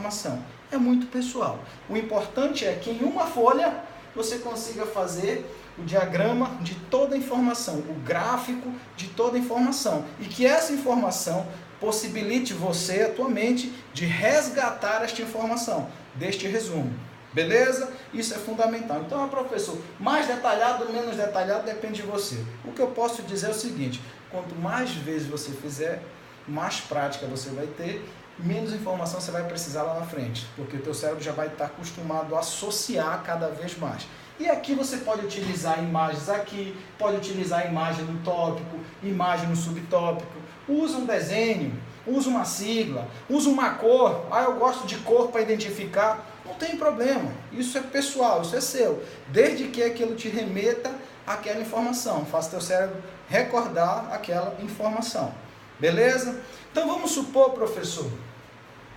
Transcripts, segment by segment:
informação. É muito pessoal. O importante é que em uma folha você consiga fazer o diagrama de toda a informação, o gráfico de toda a informação, e que essa informação possibilite você, atualmente, de resgatar esta informação, deste resumo. Beleza? Isso é fundamental. Então, professor, mais detalhado ou menos detalhado depende de você. O que eu posso dizer é o seguinte: quanto mais vezes você fizer, mais prática você vai ter, menos informação você vai precisar lá na frente, porque o teu cérebro já vai estar acostumado a associar cada vez mais. E aqui você pode utilizar imagens aqui, pode utilizar imagem no tópico, imagem no subtópico, usa um desenho, usa uma sigla, usa uma cor. Ah, eu gosto de cor para identificar. Não tem problema, isso é pessoal, isso é seu, desde que aquilo te remeta àquela informação, faça teu cérebro recordar aquela informação. Beleza? Então vamos supor, professor,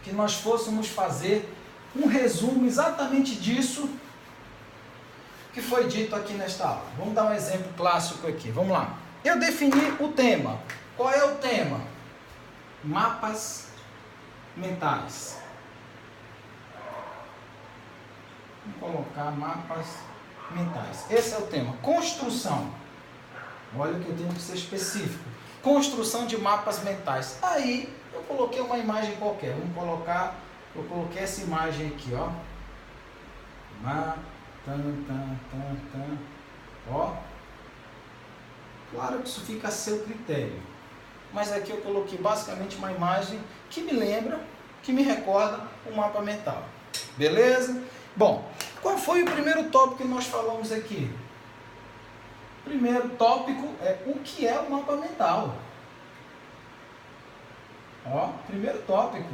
que nós fôssemos fazer um resumo exatamente disso que foi dito aqui nesta aula. Vamos dar um exemplo clássico aqui. Vamos lá. Eu defini o tema. Qual é o tema? Mapas mentais. Vamos colocar mapas mentais. Esse é o tema. Construção. Olha que eu tenho que ser específico. Construção de mapas mentais. Aí eu coloquei uma imagem qualquer. Vamos colocar, eu coloquei essa imagem aqui, ó. Ó. Claro que isso fica a seu critério. Mas aqui eu coloquei basicamente uma imagem que me lembra, que me recorda um mapa mental. Beleza? Bom, qual foi o primeiro tópico que nós falamos aqui? O primeiro tópico é o que é o mapa mental. Ó, primeiro tópico.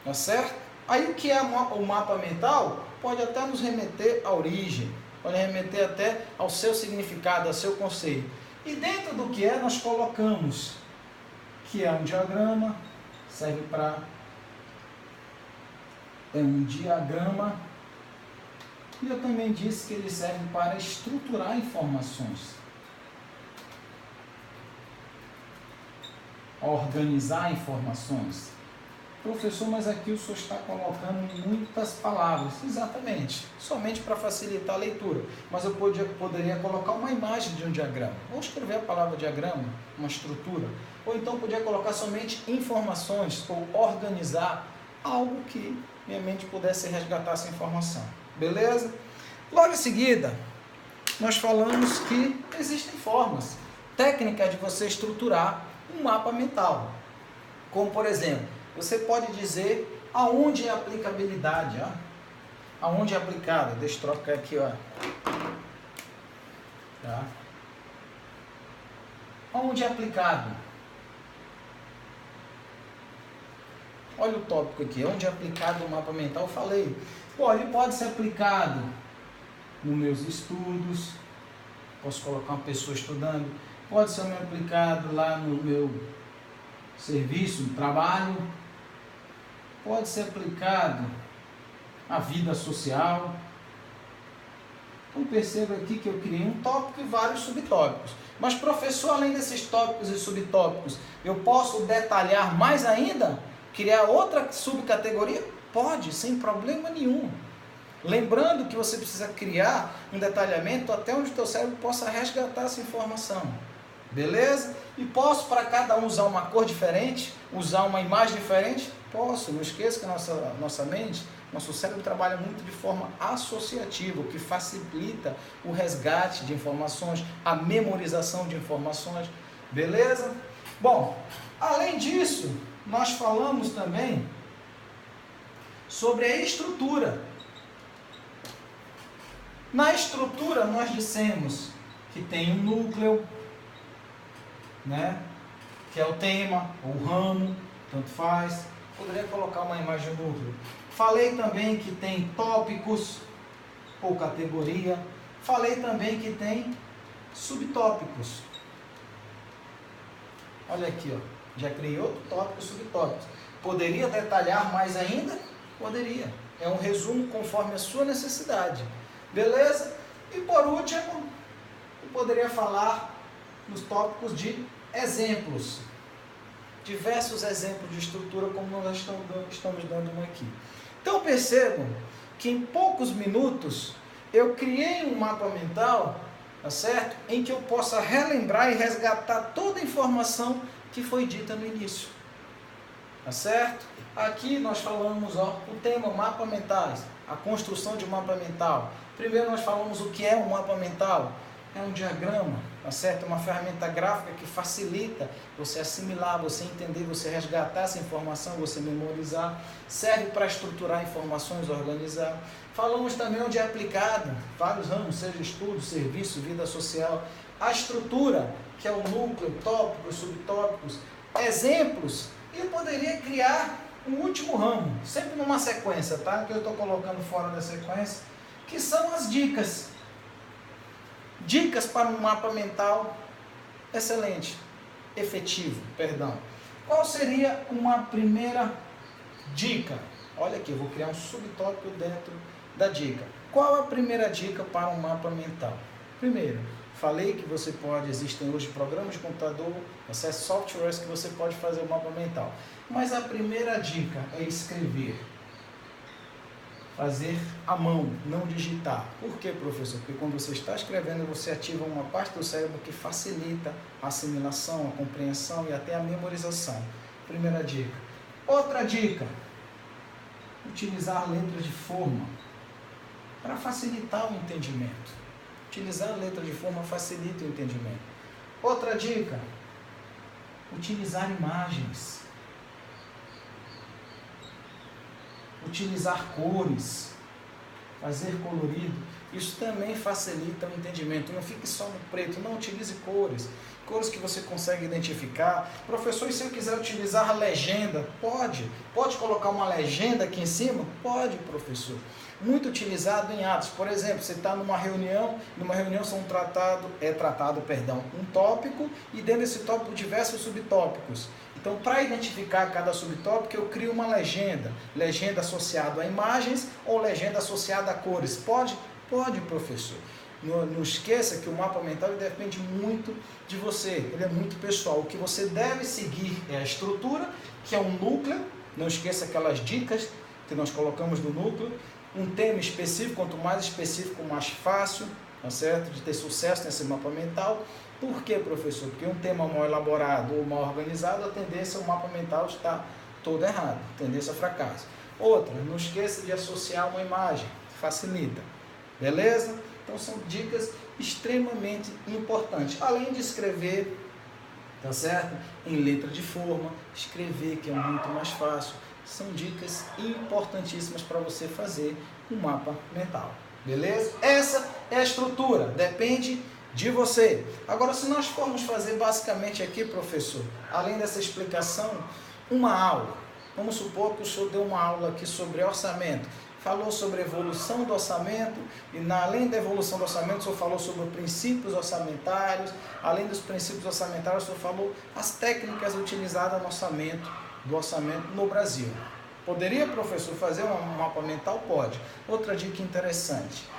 Tá certo? Aí o que é o mapa mental pode até nos remeter à origem, pode remeter até ao seu significado, ao seu conceito. E dentro do que é, nós colocamos que é um diagrama, serve para... É um diagrama. E eu também disse que ele serve para estruturar informações. Organizar informações. Professor, mas aqui o senhor está colocando muitas palavras. Exatamente. Somente para facilitar a leitura. Mas eu poderia colocar uma imagem de um diagrama. Ou escrever a palavra diagrama, uma estrutura. Ou então poderia colocar somente informações, ou organizar algo que minha mente pudesse resgatar essa informação. Beleza? Logo em seguida, nós falamos que existem formas, técnicas de você estruturar um mapa mental. Como, por exemplo, você pode dizer aonde é a aplicabilidade, ó. Aonde é aplicado. Deixa eu trocar aqui, ó. Tá? Aonde é aplicado? Olha o tópico aqui, onde é aplicado o mapa mental, eu falei. Pô, ele pode ser aplicado nos meus estudos, posso colocar uma pessoa estudando, pode ser aplicado lá no meu serviço, no trabalho, pode ser aplicado à vida social. Então perceba aqui que eu criei um tópico e vários subtópicos. Mas, professor, além desses tópicos e subtópicos, eu posso detalhar mais ainda? Criar outra subcategoria? Pode, sem problema nenhum. Lembrando que você precisa criar um detalhamento até onde o teu cérebro possa resgatar essa informação. Beleza? E posso para cada um usar uma cor diferente? Usar uma imagem diferente? Posso. Não esqueça que a nossa mente, nosso cérebro trabalha muito de forma associativa, o que facilita o resgate de informações, a memorização de informações. Beleza? Bom, além disso, nós falamos também sobre a estrutura. Na estrutura, nós dissemos que tem um núcleo, né? Que é o tema, ou o ramo, tanto faz. Poderia colocar uma imagem do núcleo. Falei também que tem tópicos, ou categoria. Falei também que tem subtópicos. Olha aqui, ó. Já criei outro tópico e subtópicos. Poderia detalhar mais ainda? Poderia. É um resumo conforme a sua necessidade. Beleza? E por último, eu poderia falar nos tópicos de exemplos. diversos exemplos de estrutura como nós estamos dando um aqui. Então percebam que em poucos minutos eu criei um mapa mental, tá certo? Em que eu possa relembrar e resgatar toda a informação que foi dita no início. Tá certo? Aqui nós falamos o tema mapa mentais, a construção de um mapa mental. Primeiro nós falamos o que é um mapa mental. É um diagrama, tá certo? É uma ferramenta gráfica que facilita você assimilar, você entender, você resgatar essa informação, você memorizar. Serve para estruturar informações, organizar. Falamos também onde é aplicado, vários ramos, seja estudo, serviço, vida social. A estrutura, que é o núcleo, tópicos, subtópicos, exemplos. E eu poderia criar um último ramo, sempre numa sequência, tá? Que eu estou colocando fora da sequência, que são as dicas. Dicas para um mapa mental excelente, efetivo, perdão. Qual seria uma primeira dica? Olha aqui, eu vou criar um subtópico dentro da dica. Qual a primeira dica para um mapa mental? Primeiro, falei que existem hoje programas de computador, softwares que você pode fazer o mapa mental. Mas a primeira dica é escrever. Fazer à mão, não digitar. Por quê, professor? Porque quando você está escrevendo, você ativa uma parte do cérebro que facilita a assimilação, a compreensão e até a memorização. Primeira dica. Outra dica, utilizar letras de forma para facilitar o entendimento. Utilizar a letra de forma facilita o entendimento. Outra dica, utilizar imagens. Utilizar cores, fazer colorido, isso também facilita o entendimento. Não fique só no preto, não, utilize cores, cores que você consegue identificar. Professor, e se eu quiser utilizar a legenda? Pode colocar uma legenda aqui em cima? Pode, professor. Muito utilizado em atos. Por exemplo, você está numa reunião é tratado um tópico e dentro desse tópico diversos subtópicos. Então, para identificar cada subtópico, eu crio uma legenda. Legenda associada a imagens ou legenda associada a cores. Pode? Pode, professor. Não esqueça que o mapa mental depende muito de você. Ele é muito pessoal. O que você deve seguir é a estrutura, que é um núcleo. Não esqueça aquelas dicas que nós colocamos do núcleo. Um tema específico, quanto mais específico, mais fácil, tá certo? De ter sucesso nesse mapa mental. Por quê, professor? Porque um tema mal elaborado ou mal organizado, a tendência é o mapa mental estar todo errado, tendência a fracasso. Outra, não esqueça de associar uma imagem, facilita. Beleza? Então são dicas extremamente importantes. Além de escrever, tá certo? Em letra de forma, escrever que é muito mais fácil. São dicas importantíssimas para você fazer um mapa mental. Beleza? Essa é a estrutura, depende de você. Agora, se nós formos fazer basicamente aqui, professor, além dessa explicação, uma aula. Vamos supor que o senhor deu uma aula aqui sobre orçamento. Falou sobre a evolução do orçamento e, além da evolução do orçamento, o senhor falou sobre princípios orçamentários. Além dos princípios orçamentários, o senhor falou as técnicas utilizadas no orçamento no Brasil. Poderia, professor, fazer um mapa mental? Pode. Outra dica interessante.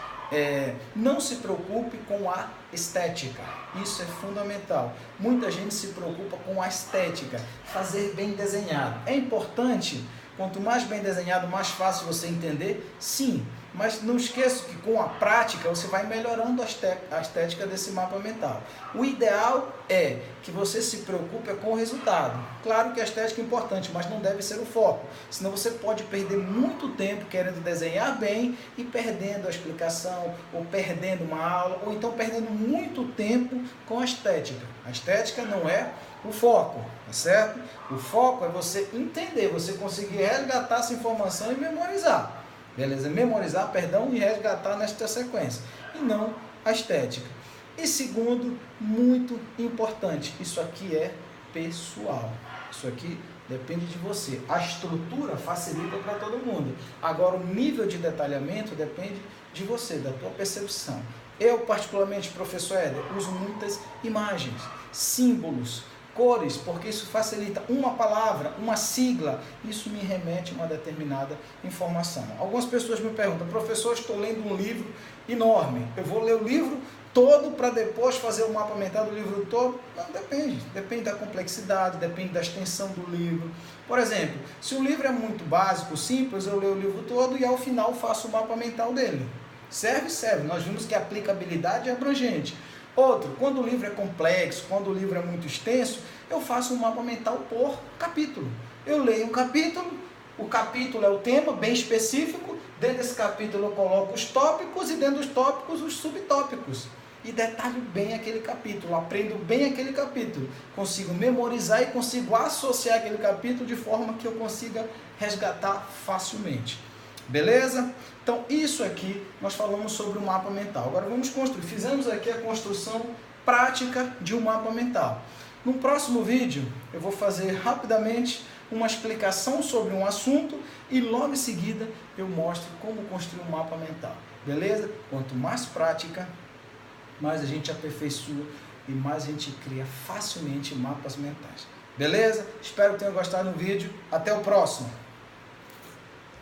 Não se preocupe com a estética, isso é fundamental. Muita gente se preocupa com a estética, fazer bem desenhado. É importante, quanto mais bem desenhado, mais fácil você entender, sim, mas não esqueça que com a prática você vai melhorando a estética desse mapa mental. O ideal é que você se preocupe com o resultado. Claro que a estética é importante, mas não deve ser o foco, senão você pode perder muito tempo querendo desenhar bem e perdendo a explicação, ou perdendo uma aula, ou então perdendo muito tempo com a estética. A estética não é o foco, tá certo? O foco é você entender, você conseguir resgatar essa informação e memorizar. Beleza? Memorizar, e resgatar nesta sequência, e não a estética. E segundo, muito importante, isso aqui é pessoal. Isso aqui depende de você. A estrutura facilita para todo mundo. Agora, o nível de detalhamento depende de você, da tua percepção. Eu, particularmente, professor Éder, uso muitas imagens, símbolos, Cores, porque isso facilita uma palavra, uma sigla, isso me remete a uma determinada informação. Algumas pessoas me perguntam, professor, estou lendo um livro enorme, eu vou ler o livro todo para depois fazer o mapa mental do livro todo? Não, depende da complexidade, depende da extensão do livro. Por exemplo, se o livro é muito básico, simples, eu leio o livro todo e ao final faço o mapa mental dele. Serve, nós vimos que a aplicabilidade é abrangente. Outro, quando o livro é complexo, quando o livro é muito extenso, eu faço um mapa mental por capítulo. Eu leio um capítulo, o capítulo é o tema bem específico, dentro desse capítulo eu coloco os tópicos e dentro dos tópicos os subtópicos. E detalho bem aquele capítulo, aprendo bem aquele capítulo, consigo memorizar e consigo associar aquele capítulo de forma que eu consiga resgatar facilmente. Beleza? Então isso aqui nós falamos sobre o mapa mental. Agora vamos construir, fizemos aqui a construção prática de um mapa mental. No próximo vídeo eu vou fazer rapidamente uma explicação sobre um assunto e logo em seguida eu mostro como construir um mapa mental. Beleza? Quanto mais prática, mais a gente aperfeiçoa e mais a gente cria facilmente mapas mentais. Beleza? Espero que tenham gostado do vídeo. Até o próximo!